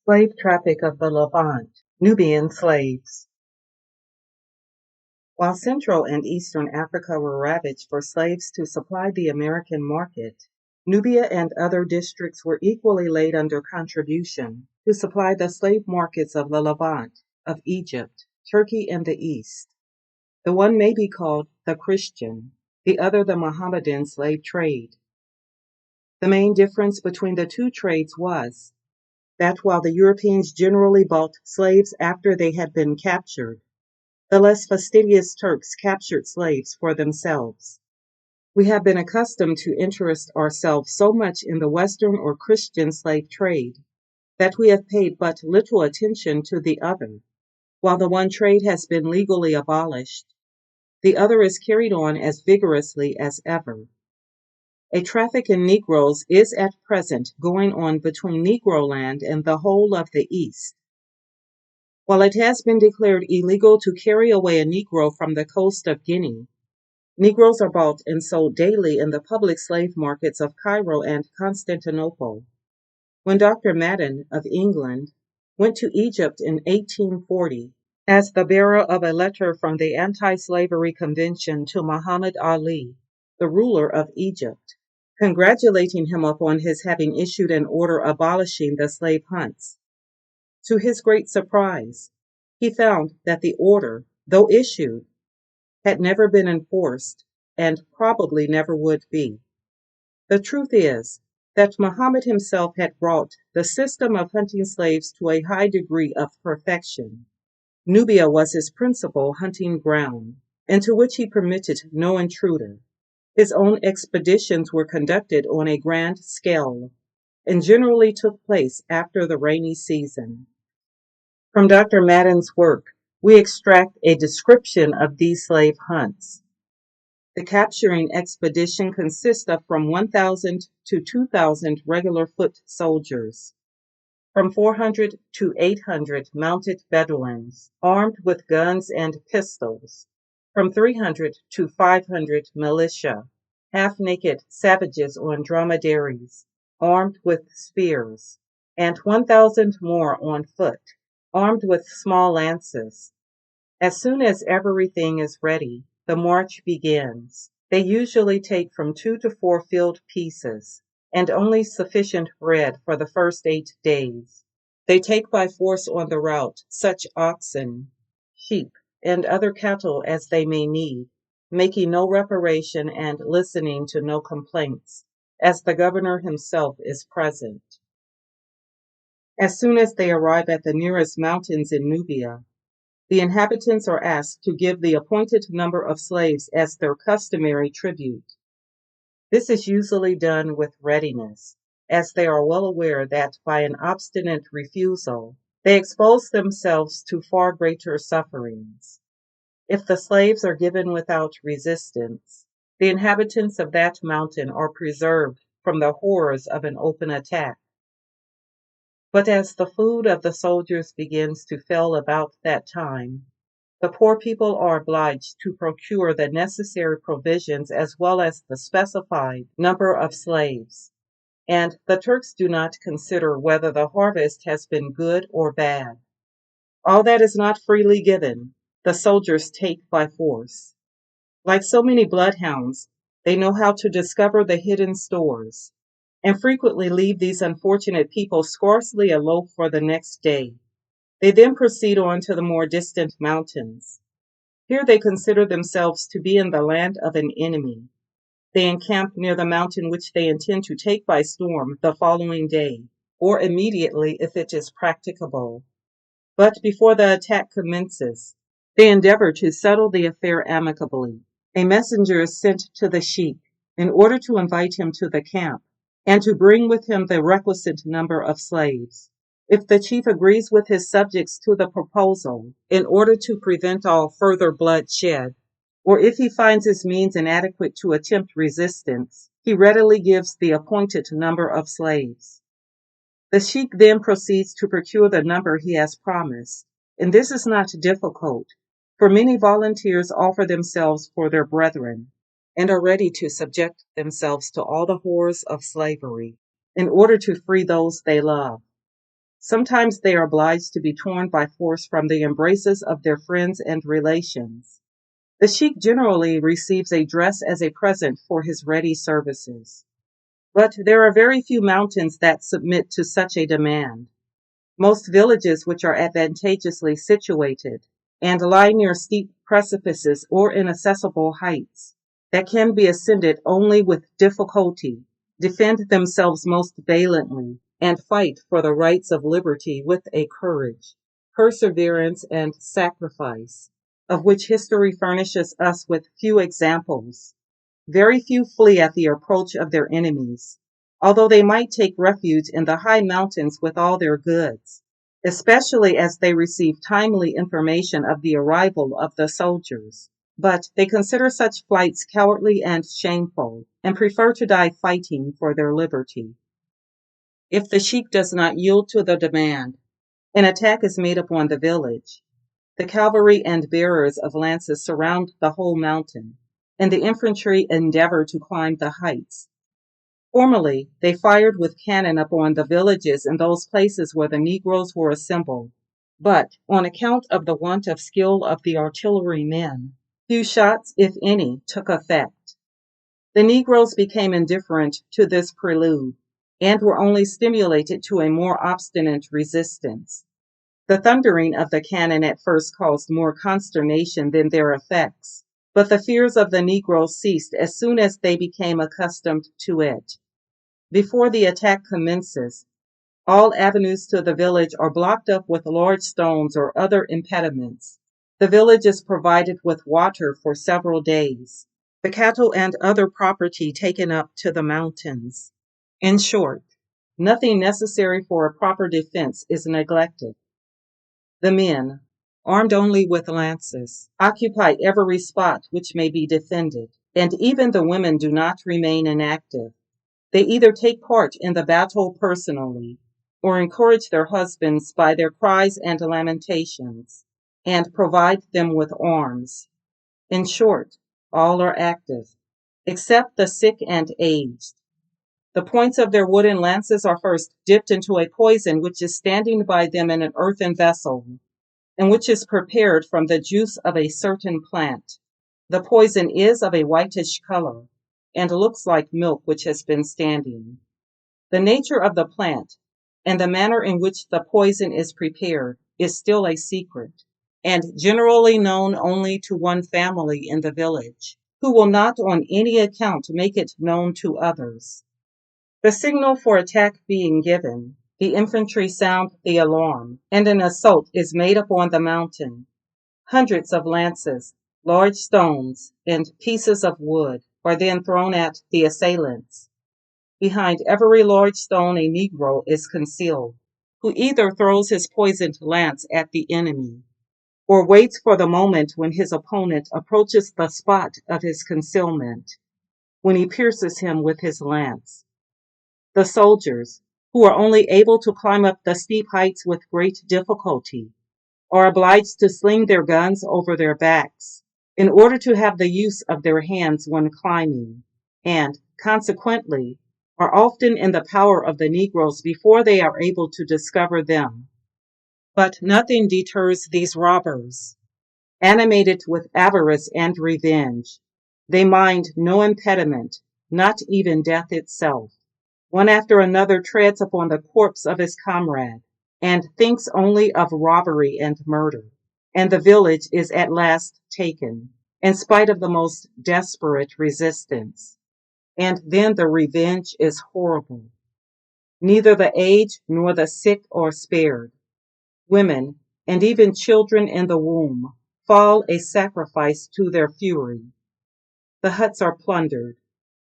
Slave traffic of the Levant, Nubian slaves. While Central and Eastern Africa were ravaged for slaves to supply the American market, Nubia and other districts were equally laid under contribution to supply the slave markets of the Levant, of Egypt, Turkey, and the East. The one may be called the Christian, the other the Mohammedan slave trade. The main difference between the two trades was that while the Europeans generally bought slaves after they had been captured, the less fastidious Turks captured slaves for themselves. We have been accustomed to interest ourselves so much in the Western or Christian slave trade that we have paid but little attention to the other. While the one trade has been legally abolished, the other is carried on as vigorously as ever. A traffic in Negroes is at present going on between Negroland and the whole of the East. While it has been declared illegal to carry away a Negro from the coast of Guinea, Negroes are bought and sold daily in the public slave markets of Cairo and Constantinople. When Dr. Madden of England went to Egypt in 1840 as the bearer of a letter from the Anti-Slavery Convention to Muhammad Ali, the ruler of Egypt, congratulating him upon his having issued an order abolishing the slave hunts, to his great surprise, he found that the order, though issued, had never been enforced and probably never would be. The truth is that Muhammad himself had brought the system of hunting slaves to a high degree of perfection. Nubia was his principal hunting ground, into which he permitted no intruder. His own expeditions were conducted on a grand scale and generally took place after the rainy season. From Dr. Madden's work, we extract a description of these slave hunts. The capturing expedition consists of from 1,000 to 2,000 regular foot soldiers, from 400 to 800 mounted Bedouins, armed with guns and pistols, from 300 to 500 militia, half-naked savages on dromedaries, armed with spears, and 1,000 more on foot, armed with small lances. As soon as everything is ready, the march begins. They usually take from 2 to 4 field pieces, and only sufficient bread for the first 8 days. They take by force on the route such oxen, sheep, and other cattle as they may need, making no reparation and listening to no complaints, as the governor himself is present. As soon as they arrive at the nearest mountains in Nubia, the inhabitants are asked to give the appointed number of slaves as their customary tribute. This is usually done with readiness, as they are well aware that by an obstinate refusal, they expose themselves to far greater sufferings. If the slaves are given without resistance, the inhabitants of that mountain are preserved from the horrors of an open attack. But as the food of the soldiers begins to fail about that time, the poor people are obliged to procure the necessary provisions as well as the specified number of slaves, and the Turks do not consider whether the harvest has been good or bad. All that is not freely given, the soldiers take by force. Like so many bloodhounds, they know how to discover the hidden stores, and frequently leave these unfortunate people scarcely a loaf for the next day. They then proceed on to the more distant mountains. Here they consider themselves to be in the land of an enemy. They encamp near the mountain which they intend to take by storm the following day, or immediately if it is practicable. But before the attack commences, they endeavor to settle the affair amicably. A messenger is sent to the sheik in order to invite him to the camp, and to bring with him the requisite number of slaves. If the chief agrees with his subjects to the proposal, in order to prevent all further bloodshed, or if he finds his means inadequate to attempt resistance, he readily gives the appointed number of slaves. The sheik then proceeds to procure the number he has promised, and this is not difficult, for many volunteers offer themselves for their brethren, and are ready to subject themselves to all the horrors of slavery in order to free those they love. Sometimes they are obliged to be torn by force from the embraces of their friends and relations. The sheik generally receives a dress as a present for his ready services. But there are very few mountains that submit to such a demand. Most villages which are advantageously situated and lie near steep precipices or inaccessible heights that can be ascended only with difficulty defend themselves most valiantly and fight for the rights of liberty with a courage, perseverance, and sacrifice, of which history furnishes us with few examples. Very few flee at the approach of their enemies, although they might take refuge in the high mountains with all their goods, especially as they receive timely information of the arrival of the soldiers. But they consider such flights cowardly and shameful, and prefer to die fighting for their liberty. If the sheik does not yield to the demand, an attack is made upon the village. The cavalry and bearers of lances surround the whole mountain, and the infantry endeavor to climb the heights. Formerly, they fired with cannon upon the villages in those places where the Negroes were assembled, but on account of the want of skill of the artillerymen, few shots, if any, took effect. The Negroes became indifferent to this prelude, and were only stimulated to a more obstinate resistance. The thundering of the cannon at first caused more consternation than their effects, but the fears of the Negroes ceased as soon as they became accustomed to it. Before the attack commences, all avenues to the village are blocked up with large stones or other impediments. The village is provided with water for several days, the cattle and other property taken up to the mountains. In short, nothing necessary for a proper defense is neglected. The men, armed only with lances, occupy every spot which may be defended, and even the women do not remain inactive. They either take part in the battle personally, or encourage their husbands by their cries and lamentations, and provide them with arms. In short, all are active, except the sick and aged. The points of their wooden lances are first dipped into a poison which is standing by them in an earthen vessel, and which is prepared from the juice of a certain plant. The poison is of a whitish color, and looks like milk which has been standing. The nature of the plant, and the manner in which the poison is prepared, is still a secret, and generally known only to one family in the village, who will not on any account make it known to others. The signal for attack being given, the infantry sound the alarm, and an assault is made upon the mountain. Hundreds of lances, large stones, and pieces of wood are then thrown at the assailants. Behind every large stone a Negro is concealed, who either throws his poisoned lance at the enemy, or waits for the moment when his opponent approaches the spot of his concealment, when he pierces him with his lance. The soldiers, who are only able to climb up the steep heights with great difficulty, are obliged to sling their guns over their backs in order to have the use of their hands when climbing, and, consequently, are often in the power of the Negroes before they are able to discover them. But nothing deters these robbers. Animated with avarice and revenge, they mind no impediment, not even death itself. One after another treads upon the corpse of his comrade, and thinks only of robbery and murder. And the village is at last taken, in spite of the most desperate resistance. And then the revenge is horrible. Neither the aged nor the sick are spared. Women, and even children in the womb, fall a sacrifice to their fury. The huts are plundered,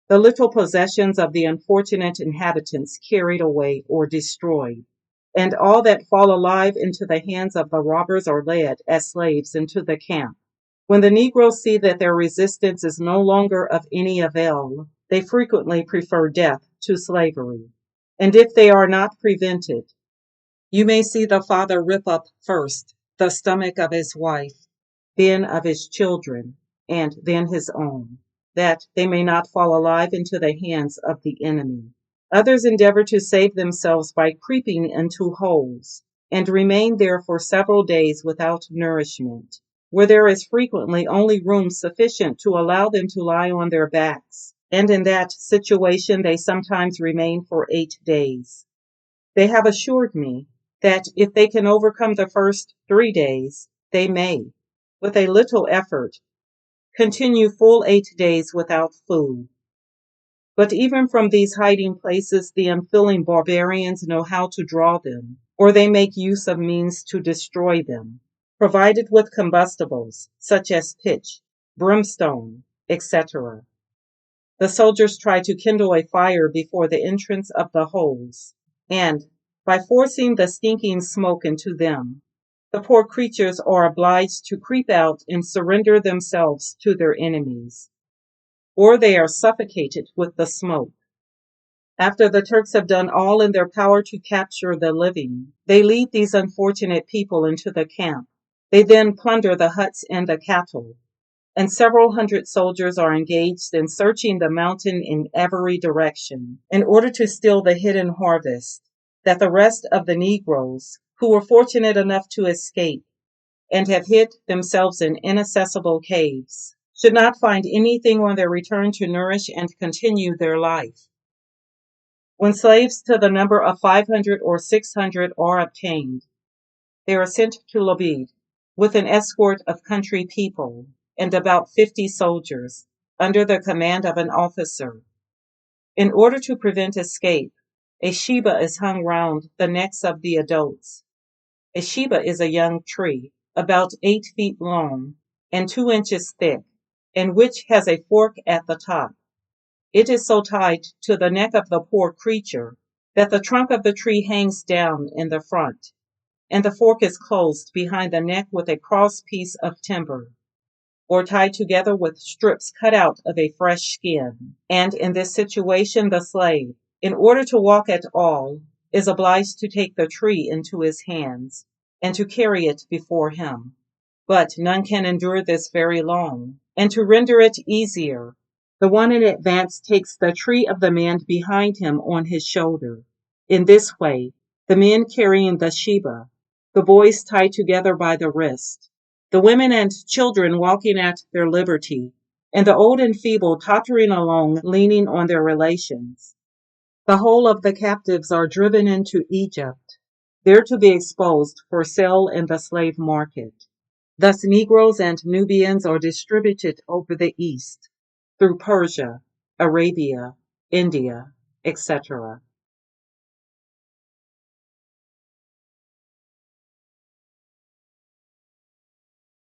the little possessions of the unfortunate inhabitants carried away or destroyed, and all that fall alive into the hands of the robbers are led as slaves into the camp. When the Negroes see that their resistance is no longer of any avail, they frequently prefer death to slavery. And if they are not prevented, you may see the father rip up first the stomach of his wife, then of his children, and then his own, that they may not fall alive into the hands of the enemy. Others endeavor to save themselves by creeping into holes and remain there for several days without nourishment, where there is frequently only room sufficient to allow them to lie on their backs, and in that situation they sometimes remain for 8 days. They have assured me that if they can overcome the first 3 days, they may, with a little effort, continue full 8 days without food. But even from these hiding places, the unfeeling barbarians know how to draw them, or they make use of means to destroy them, provided with combustibles such as pitch, brimstone, etc. The soldiers try to kindle a fire before the entrance of the holes, and, by forcing the stinking smoke into them, the poor creatures are obliged to creep out and surrender themselves to their enemies, or they are suffocated with the smoke. After the Turks have done all in their power to capture the living, they lead these unfortunate people into the camp. They then plunder the huts and the cattle, and several hundred soldiers are engaged in searching the mountain in every direction in order to steal the hidden harvest, that the rest of the Negroes, who were fortunate enough to escape and have hid themselves in inaccessible caves, should not find anything on their return to nourish and continue their life. When slaves to the number of 500 or 600 are obtained, they are sent to Levant with an escort of country people and about 50 soldiers under the command of an officer. In order to prevent escape, a sheba is hung round the necks of the adults. A sheba is a young tree, about 8 feet long and 2 inches thick, and which has a fork at the top. It is so tied to the neck of the poor creature that the trunk of the tree hangs down in the front, and the fork is closed behind the neck with a cross piece of timber, or tied together with strips cut out of a fresh skin. And in this situation the slave, in order to walk at all, is obliged to take the tree into his hands, and to carry it before him. But none can endure this very long, and to render it easier, the one in advance takes the tree of the man behind him on his shoulder. In this way, the men carrying the sheba, the boys tied together by the wrist, the women and children walking at their liberty, and the old and feeble tottering along leaning on their relations. The whole of the captives are driven into Egypt, there to be exposed for sale in the slave market. Thus Negroes and Nubians are distributed over the East, through Persia, Arabia, India, etc.